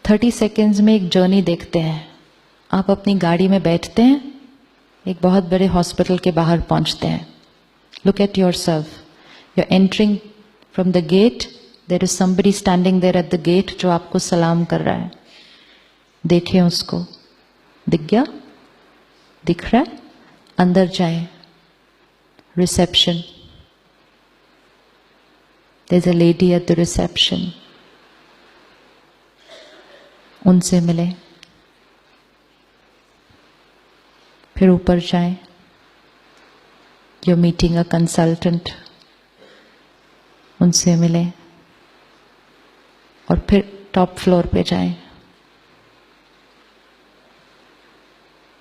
30 seconds में एक journey देखते हैं। आप अपनी गाड़ी में बैठते हैं, एक बहुत बड़े हॉस्पिटल के बाहर पहुंचते हैं। Look at yourself, you are entering from the gate, there is somebody standing there at the gate जो आपको सलाम कर रहा है। देखिए उसको, दिख गया? दिख रहा है? अंदर जाए, reception, there is a lady at the reception, उनसे मिले। फिर ऊपर जाएं, you are meeting a consultant, उनसे मिले। और फिर टॉप फ्लोर पे जाएं,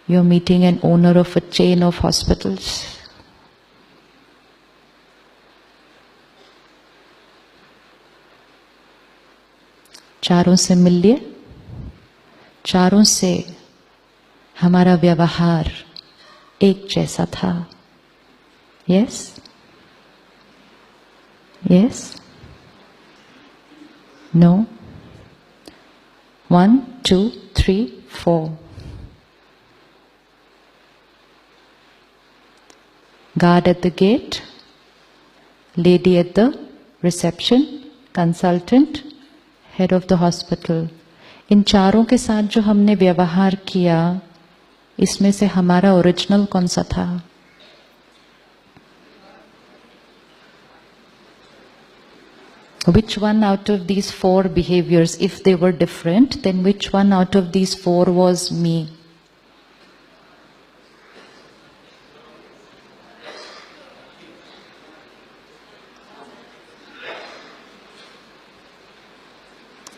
you are meeting an owner of a chain of hospitals. चारों से मिल लिए, चारों से हमारा व्यवहार एक जैसा था। Yes yes, no? 1 2 3 4। Guard at the gate, lady at the reception, consultant, head of the hospital. इन चारों के साथ जो हमने व्यवहार किया, इसमें से हमारा ओरिजिनल कौन सा था? Which one out of these 4 behaviors, if they were different, then which one out of these 4 was me?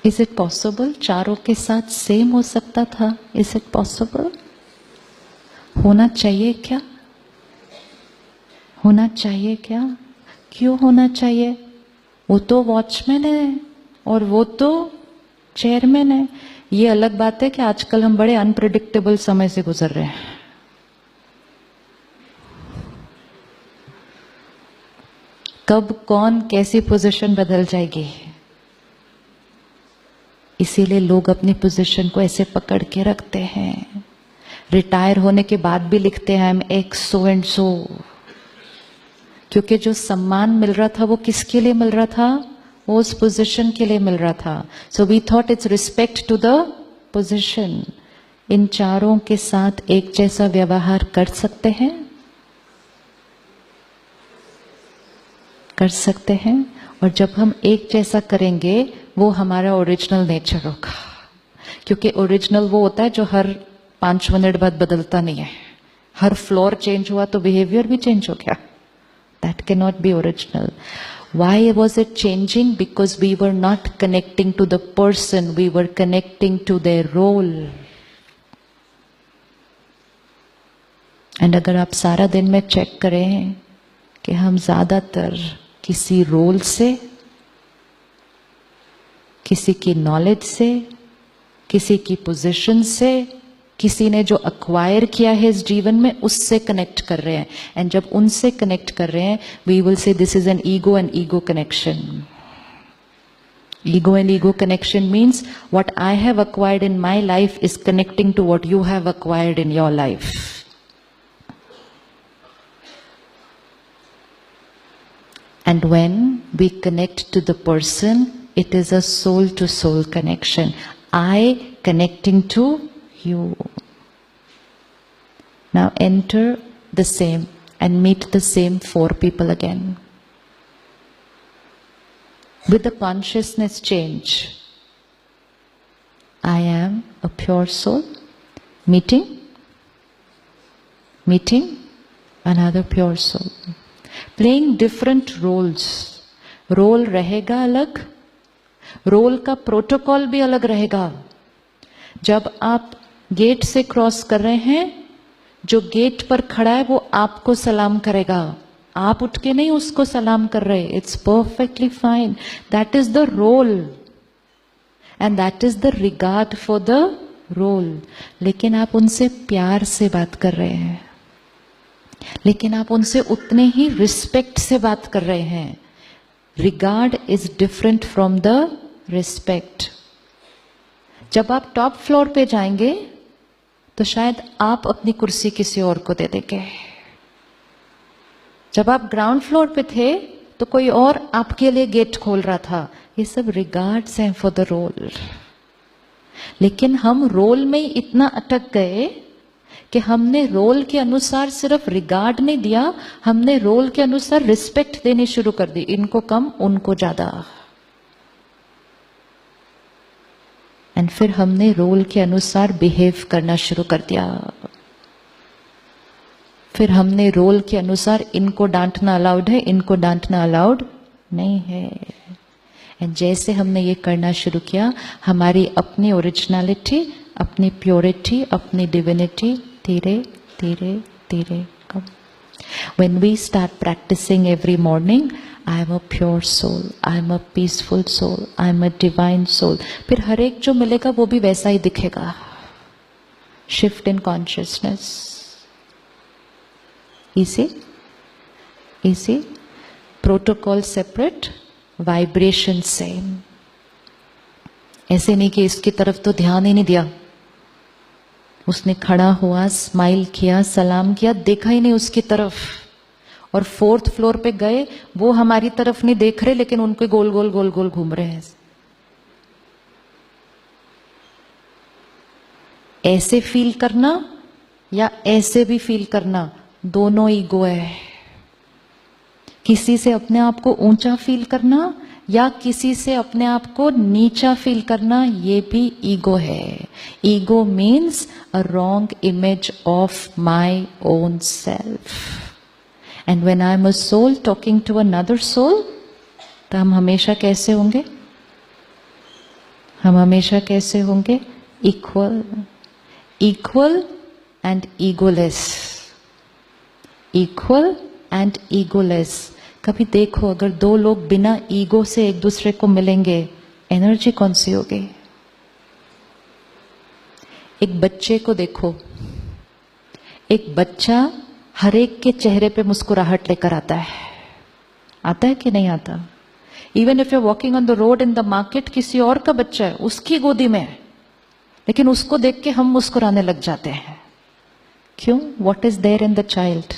Is it possible? चारों के साथ सेम हो सकता था? Is it possible? होना चाहिए क्या? होना चाहिए क्या? क्यों होना चाहिए? वो तो वॉचमैन है और वो तो चेयरमैन है। ये अलग बात है कि आजकल हम बड़े अनप्रेडिक्टेबल समय से गुजर रहे हैं। कब कौन कैसी पोजीशन बदल जाएगी, इसीलिए लोग अपनी पोजीशन को ऐसे पकड़ के रखते हैं। रिटायर होने के बाद भी लिखते हैं I am x so and so, क्योंकि जो सम्मान मिल रहा था वो किसके लिए मिल रहा था? वो उस पोजीशन के लिए मिल रहा था। So we thought it's respect to the position. इन चारों के साथ एक जैसा व्यवहार कर सकते हैं? कर सकते हैं। और जब हम एक जैसा करेंगे वो हमारा ओरिजिनल नेचर होगा, क्योंकि ओरिजिनल वो होता है जो हर 5 मिनट बाद बदलता नहीं है। हर फ्लोर चेंज हुआ तो बिहेवियर भी चेंज हो गया। That cannot be original. Why was it changing? Because we were not connecting to the person, we were connecting to their role. And अगर आप सारा दिन में चेक करें कि हम ज्यादातर किसी रोल से, किसी की नॉलेज से, किसी की पोजीशन से, किसी ने जो अक्वायर किया है इस जीवन में, उससे कनेक्ट कर रहे हैं। एंड जब उनसे कनेक्ट कर रहे हैं, we will say this is an ego and ego connection. Ego and ego connection means what I have acquired in my life is connecting to what you have acquired in your life. And when we connect to the person, it is a soul to soul connection. I connecting to you. Now enter the same and meet the same 4 people again. With the consciousness change, I am a pure soul, meeting another pure soul. Playing different roles. Role रहेगा अलग, role का protocol भी अलग रहेगा। जब आप gate से cross कर रहे हैं, जो गेट पर खड़ा है वो आपको सलाम करेगा, आप उठ के नहीं उसको सलाम कर रहे। It's perfectly fine, that is the role and that is the regard for the role. लेकिन आप उनसे प्यार से बात कर रहे हैं, लेकिन आप उनसे उतने ही रिस्पेक्ट से बात कर रहे हैं। Regard is different from the respect. जब आप टॉप फ्लोर पे जाएंगे तो शायद आप अपनी कुर्सी किसी और को दे देंगे। जब आप ग्राउंड फ्लोर पे थे तो कोई और आपके लिए गेट खोल रहा था। ये सब रिगार्ड्स हैं फॉर द रोल। लेकिन हम रोल में इतना अटक गए कि हमने रोल के अनुसार सिर्फ रिगार्ड नहीं दिया, हमने रोल के अनुसार रिस्पेक्ट देनी शुरू कर दी। इनको कम, उनको ज्यादा। एंड फिर हमने रोल के अनुसार बिहेव करना शुरू कर दिया। फिर हमने रोल के अनुसार इनको डांटना अलाउड है, इनको डांटना अलाउड नहीं है। एंड जैसे हमने ये करना शुरू किया, हमारी अपनी ओरिजिनलिटी, अपनी प्योरिटी, अपनी डिविनिटी धीरे धीरे धीरे कम। When we start practicing every morning, I am a pure soul, I am a peaceful soul, I am a divine soul. फिर हर एक जो मिलेगा वो भी वैसा ही दिखेगा। Shift in consciousness. Easy? Easy? Protocol separate, vibration same. ऐसे नहीं कि इसकी तरफ तो ध्यान ही नहीं दिया, उसने खड़ा हुआ, स्माइल किया, सलाम किया, देखा ही नहीं उसकी तरफ, और 4th फ्लोर पे गए, वो हमारी तरफ नहीं देख रहे लेकिन उनके गोल गोल गोल गोल घूम रहे हैं। ऐसे फील करना या ऐसे भी फील करना, दोनों ईगो है। किसी से अपने आप को ऊंचा फील करना या किसी से अपने आप को नीचा फील करना, ये भी ईगो है। Ego means a wrong image of my own self. And when I am a soul talking to another soul, तो हम हमेशा कैसे होंगे? हम हमेशा कैसे होंगे? Equal. Equal and egoless. Equal and egoless. कभी देखो, अगर दो लोग बिना ईगो से एक दूसरे को मिलेंगे, एनर्जी कौन सी होगी? एक बच्चे को देखो, एक बच्चा हर एक के चेहरे पे मुस्कुराहट लेकर आता है कि नहीं आता? Even if you are walking on the road in the market, किसी और का बच्चा है, उसकी गोदी में है, लेकिन उसको देख के हम मुस्कुराने लग जाते हैं। क्यों? What is there in the child?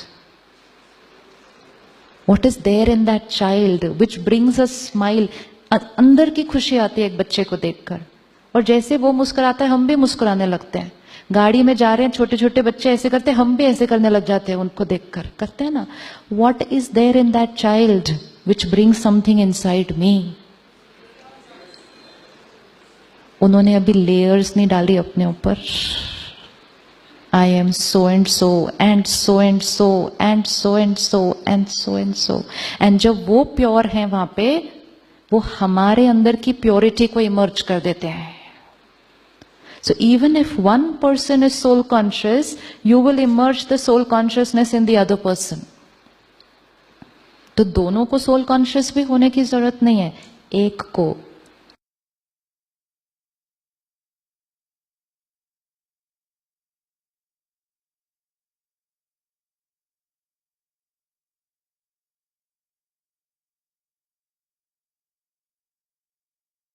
What is there in that child which brings a smile? अंदर की खुशी आती है एक बच्चे को देखकर, और जैसे वो मुस्कुराता है हम भी मुस्कुराने लगते हैं। गाड़ी में जा रहे हैं, छोटे छोटे बच्चे ऐसे करते हैं, हम भी ऐसे करने लग जाते हैं उनको देखकर, करते हैं ना। What is there in that child which brings something inside me? उन्होंने अभी लेयर्स नहीं डाली अपने ऊपर। I am so and so and so and so and so and so and so and so. And जब वो प्योर हैं वहां पे, वो हमारे अंदर की प्योरिटी को इमर्ज कर देते हैं। So even if one person is soul conscious, you will emerge the soul consciousness in the other person. तो दोनों को सोल कॉन्शियस भी होने की जरूरत नहीं है, एक को।